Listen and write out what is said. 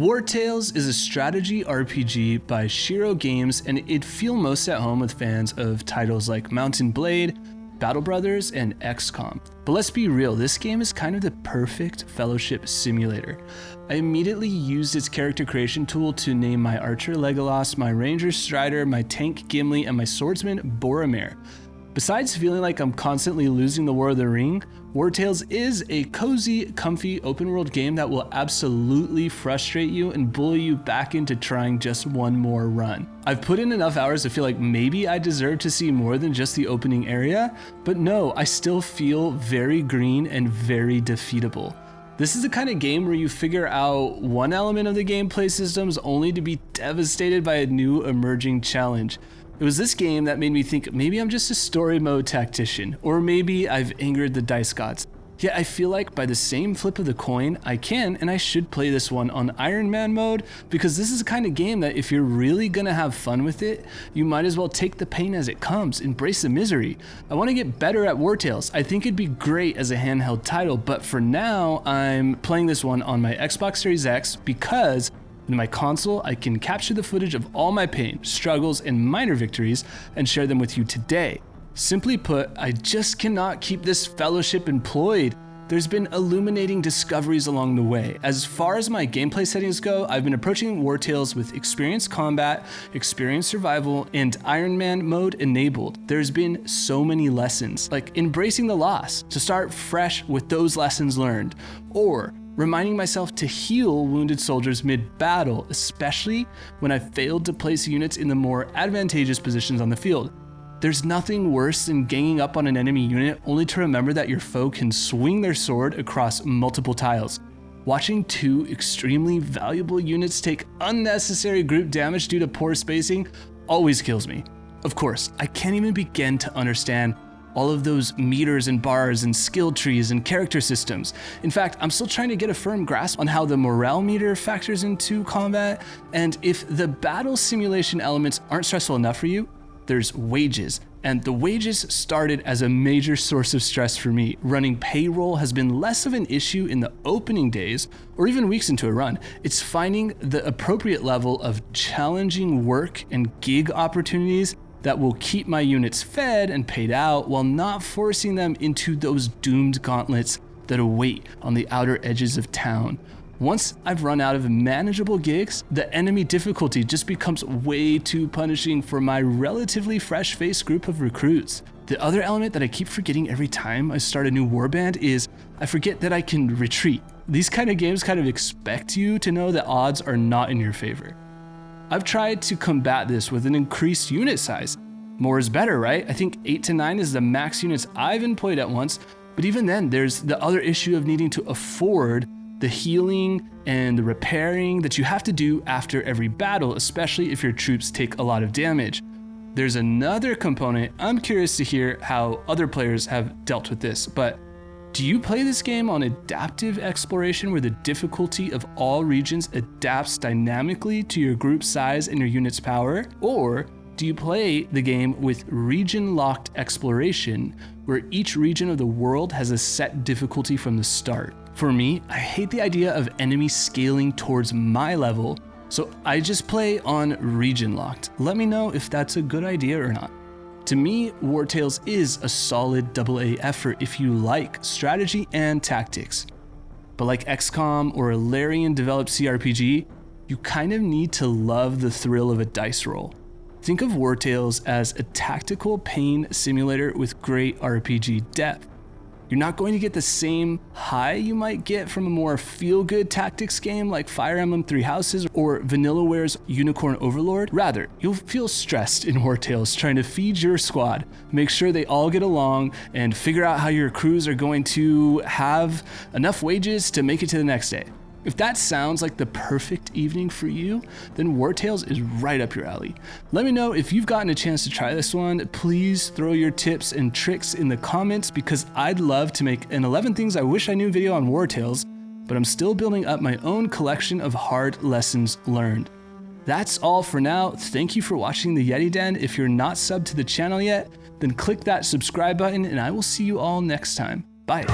Wartales is a strategy RPG by Shiro Games, and it'd feel most at home with fans of titles like Mountain Blade, Battle Brothers, and XCOM. But let's be real, this game is kind of the perfect fellowship simulator. I immediately used its character creation tool to name my archer Legolas, my ranger Strider, my tank Gimli, and my swordsman Boromir. Besides feeling like I'm constantly losing the War of the Ring, Wartales is a cozy, comfy, open-world game that will absolutely frustrate you and bully you back into trying just one more run. I've put in enough hours to feel like maybe I deserve to see more than just the opening area, but no, I still feel very green and very defeatable. This is the kind of game where you figure out one element of the gameplay systems only to be devastated by a new emerging challenge. It was this game that made me think maybe I'm just a story mode tactician, or maybe I've angered the dice gods. Yet I feel like by the same flip of the coin, I can and I should play this one on Iron Man mode, because this is the kind of game that if you're really gonna have fun with it, you might as well take the pain as it comes, embrace the misery. I want to get better at Wartales. I think it'd be great as a handheld title, but for now, I'm playing this one on my Xbox Series X because in my console, I can capture the footage of all my pain, struggles, and minor victories and share them with you today. Simply put, I just cannot keep this fellowship employed. There's been illuminating discoveries along the way. As far as my gameplay settings go, I've been approaching Wartales with experienced combat, experienced survival, and Iron Man mode enabled. There's been so many lessons, like embracing the loss, to start fresh with those lessons learned, or reminding myself to heal wounded soldiers mid-battle, especially when I failed to place units in the more advantageous positions on the field. There's nothing worse than ganging up on an enemy unit only to remember that your foe can swing their sword across multiple tiles. Watching two extremely valuable units take unnecessary group damage due to poor spacing always kills me. Of course, I can't even begin to understand all of those meters and bars and skill trees and character systems. In fact, I'm still trying to get a firm grasp on how the morale meter factors into combat, and if the battle simulation elements aren't stressful enough for you, there's wages. And the wages started as a major source of stress for me. Running payroll has been less of an issue in the opening days, or even weeks into a run. It's finding the appropriate level of challenging work and gig opportunities that will keep my units fed and paid out while not forcing them into those doomed gauntlets that await on the outer edges of town. Once I've run out of manageable gigs, the enemy difficulty just becomes way too punishing for my relatively fresh-faced group of recruits. The other element that I keep forgetting every time I start a new warband is I forget that I can retreat. These kind of games kind of expect you to know that odds are not in your favor. I've tried to combat this with an increased unit size. More is better, right? I think 8 to 9 is the max units I've employed at once, but even then there's the other issue of needing to afford the healing and the repairing that you have to do after every battle, especially if your troops take a lot of damage. There's another component. I'm curious to hear how other players have dealt with this, but do you play this game on adaptive exploration where the difficulty of all regions adapts dynamically to your group size and your unit's power? Or do you play the game with region-locked exploration where each region of the world has a set difficulty from the start? For me, I hate the idea of enemies scaling towards my level, so I just play on region-locked. Let me know if that's a good idea or not. To me, Wartales is a solid AA effort if you like strategy and tactics. But like XCOM or a Larian-developed CRPG, you kind of need to love the thrill of a dice roll. Think of Wartales as a tactical pain simulator with great RPG depth. You're not going to get the same high you might get from a more feel-good tactics game like Fire Emblem Three Houses or Vanillaware's Unicorn Overlord. Rather, you'll feel stressed in Wartales trying to feed your squad, make sure they all get along, and figure out how your crews are going to have enough wages to make it to the next day. If that sounds like the perfect evening for you, then Wartales is right up your alley. Let me know if you've gotten a chance to try this one. Please throw your tips and tricks in the comments because I'd love to make an 11 Things I Wish I Knew video on Wartales, but I'm still building up my own collection of hard lessons learned. That's all for now. Thank you for watching the Yeti Den. If you're not subbed to the channel yet, then click that subscribe button and I will see you all next time. Bye.